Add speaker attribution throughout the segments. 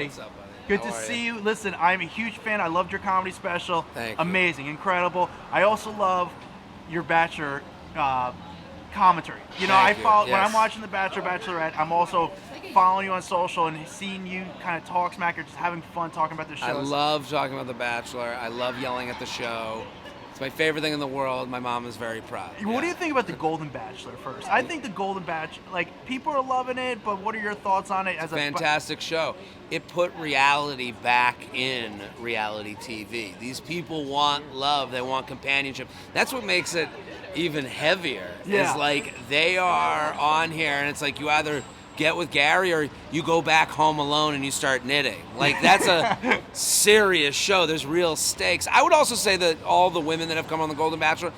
Speaker 1: What's up, buddy?
Speaker 2: Good
Speaker 1: How
Speaker 2: to
Speaker 1: are
Speaker 2: see you. Listen, I'm a huge fan. I loved your comedy special.
Speaker 1: Thank you.
Speaker 2: Amazing, incredible. I also love your Bachelor commentary. You know,
Speaker 1: Thank you.
Speaker 2: when
Speaker 1: Yes.
Speaker 2: I'm watching the Bachelor, Bachelorette, I'm also following you on social and seeing you kind of talk smack or just having fun talking about the shows.
Speaker 1: I love talking about The Bachelor. I love yelling at the show. It's my favorite thing in the world. My mom is very proud.
Speaker 2: What do you think about the Golden Bachelor first? I think the Golden Bachelor, like, people are loving it, but what are your thoughts on it as a
Speaker 1: Fantastic show. It put reality back in reality TV. These people want love. They want companionship. That's what makes it even heavier.
Speaker 2: Yeah.
Speaker 1: Is like they are on here, and it's like you either get with Gary or you go back home alone and you start knitting. Like, that's a serious show. There's real stakes. I would also say that all the women that have come on the Golden Bachelor,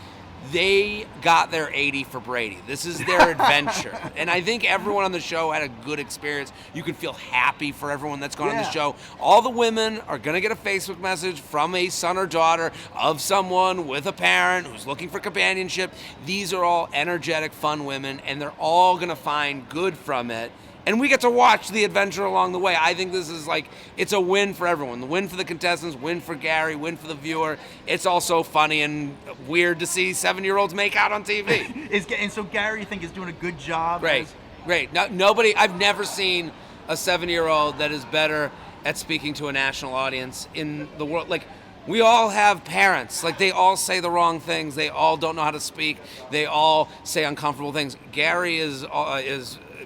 Speaker 1: they got their 80 for Brady. This is their adventure. And I think everyone on the show had a good experience. You can feel happy for everyone that's gone on the show. All the women are going to get a Facebook message from a son or daughter of someone with a parent who's looking for companionship. These are all energetic, fun women, and they're all going to find good from it. And we get to watch the adventure along the way. I think this is like, it's a win for everyone. The win for the contestants, win for Gary, win for the viewer. It's also funny and weird to see 7-year-olds make out on TV.
Speaker 2: And so Gary, you think, is doing a good job?
Speaker 1: Great. No, nobody, I've never seen a 7-year-old that is better at speaking to a national audience in the world. Like, we all have parents. Like, they all say the wrong things. They all don't know how to speak. They all say uncomfortable things. Gary is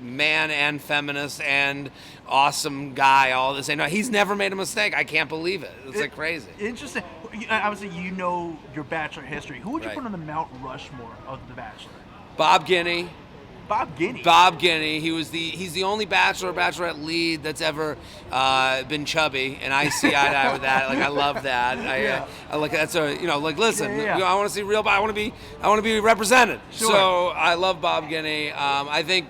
Speaker 1: man and feminist and awesome guy all the same. No, he's never made a mistake. I can't believe it. It's like crazy.
Speaker 2: Interesting. Obviously, you know your Bachelor history. Who would you
Speaker 1: Right.
Speaker 2: put on the Mount Rushmore of the Bachelor?
Speaker 1: Bob Guinea.
Speaker 2: Bob Guinea.
Speaker 1: Bob Guinea. He's the only Bachelor or Bachelorette lead that's ever been chubby, and I see eye to eye with that. Like, I love that. I like that's a listen.
Speaker 2: Yeah.
Speaker 1: You know, I want to see real. I want to be represented.
Speaker 2: Sure.
Speaker 1: So I love Bob Guinea. I think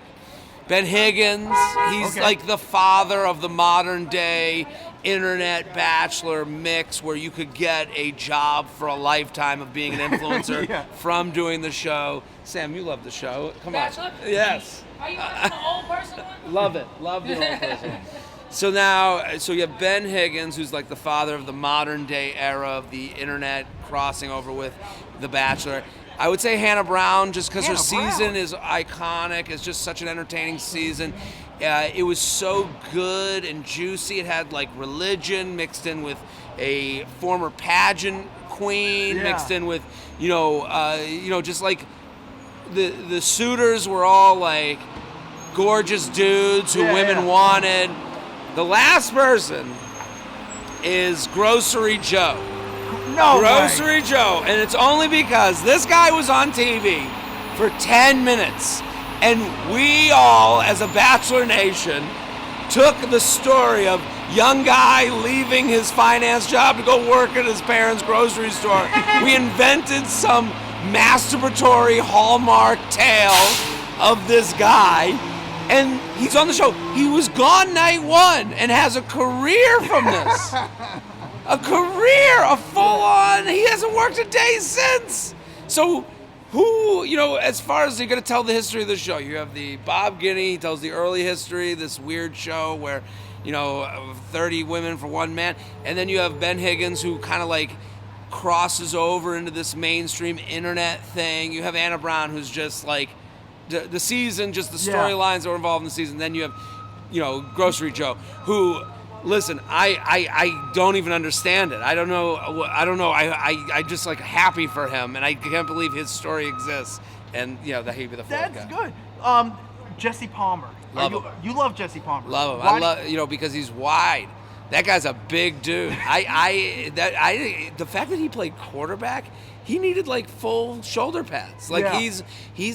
Speaker 1: Ben Higgins, he's like the father of the modern day internet bachelor mix where you could get a job for a lifetime of being an influencer from doing the show. Sam, you love the show. Come
Speaker 3: Bachelor?
Speaker 1: on. Yes.
Speaker 3: Are you the old person one?
Speaker 1: Love it. Love the old person. So you have Ben Higgins, who's like the father of the modern day era of the internet crossing over with The Bachelor. I would say Hannah Brown, just because her season is iconic. It's just such an entertaining season. It was so good and juicy. It had like religion mixed in with a former pageant queen, mixed in with, just like the suitors were all like gorgeous dudes who women wanted. The last person is Grocery Joe. Grocery Joe, and it's only because this guy was on TV for 10 minutes, and we all, as a Bachelor Nation, took the story of young guy leaving his finance job to go work at his parents' grocery store. We invented some masturbatory Hallmark tale of this guy, and he's on the show. He was gone night one and has a career from this. A career, a full-on, he hasn't worked a day since. So who, as far as you're going to tell the history of the show, you have the Bob Guinea, he tells the early history, this weird show where, 30 women for one man. And then you have Ben Higgins, who kind of like crosses over into this mainstream internet thing. You have Anna Brown, who's just like the season, just the storylines that were involved in the season. Then you have, Grocery Joe, who... Listen, I don't even understand it. I don't know. I just like happy for him, and I can't believe his story exists. And that he'd be the fourth guy.
Speaker 2: That's good. Jesse Palmer.
Speaker 1: Love him.
Speaker 2: You love Jesse Palmer.
Speaker 1: Love him. I love because he's wide. That guy's a big dude. The fact that he played quarterback, he needed like full shoulder pads. Like he's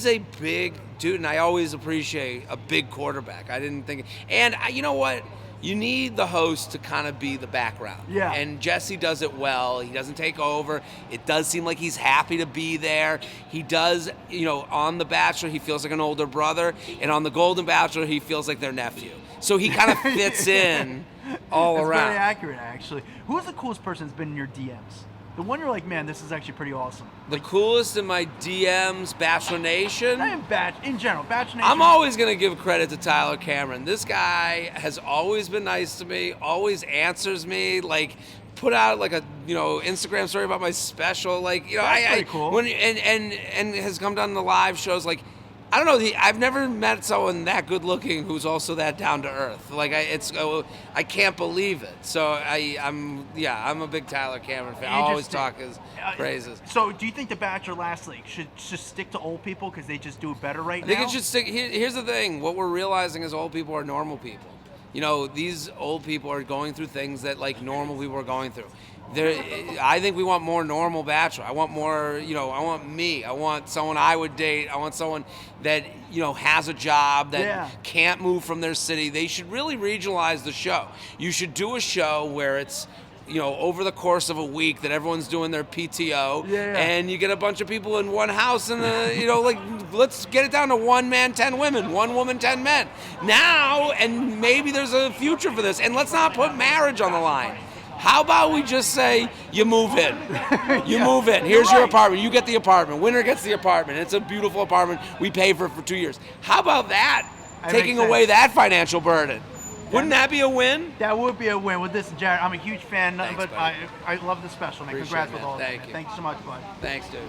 Speaker 1: a big dude, and I always appreciate a big quarterback. I didn't think, and you know what? You need the host to kind of be the background.
Speaker 2: Yeah.
Speaker 1: And Jesse does it well. He doesn't take over. It does seem like he's happy to be there. He does, on The Bachelor, he feels like an older brother. And on The Golden Bachelor, he feels like their nephew. So he kind of fits in all around.
Speaker 2: That's very accurate, actually. Who's the coolest person that's been in your DMs? The one you're like, man, this is actually pretty awesome.
Speaker 1: The coolest in my DMs, Bachelor Nation.
Speaker 2: Not even in general, Bachelor Nation.
Speaker 1: I'm always going to give credit to Tyler Cameron. This guy has always been nice to me, always answers me, like put out like a Instagram story about my special, like
Speaker 2: That's pretty cool.
Speaker 1: And has come down to live shows. Like I don't know, I've never met someone that good looking who's also that down to earth. Like I can't believe it. So I'm a big Tyler Cameron fan. I always talk his praises.
Speaker 2: So do you think the Bachelor last league should just stick to old people because they just do it better right now?
Speaker 1: I think it should stick. Here's the thing. What we're realizing is old people are normal people. These old people are going through things that like normal people are going through. I think we want more normal Bachelor. I want more, I want me. I want someone I would date. I want someone that, has a job, that can't move from their city. They should really regionalize the show. You should do a show where it's, over the course of a week that everyone's doing their PTO, and you get a bunch of people in one house, and let's get it down to 1 man, 10 women, 1 woman, 10 men. Now, and maybe there's a future for this, and let's not put marriage on the line. How about we just say you move in? You move in. Here's your apartment. You get the apartment. Winner gets the apartment. It's a beautiful apartment. We pay for it for 2 years. How about that? Taking away that financial burden. Wouldn't that be a win?
Speaker 2: That would be a win. With this, Jared, I'm a huge fan,
Speaker 1: Thanks,
Speaker 2: but
Speaker 1: buddy.
Speaker 2: I love the special, man.
Speaker 1: Appreciate
Speaker 2: Congrats
Speaker 1: it,
Speaker 2: with
Speaker 1: man.
Speaker 2: all of it.
Speaker 1: Thank you.
Speaker 2: Thank you so much, bud.
Speaker 1: Thanks, dude.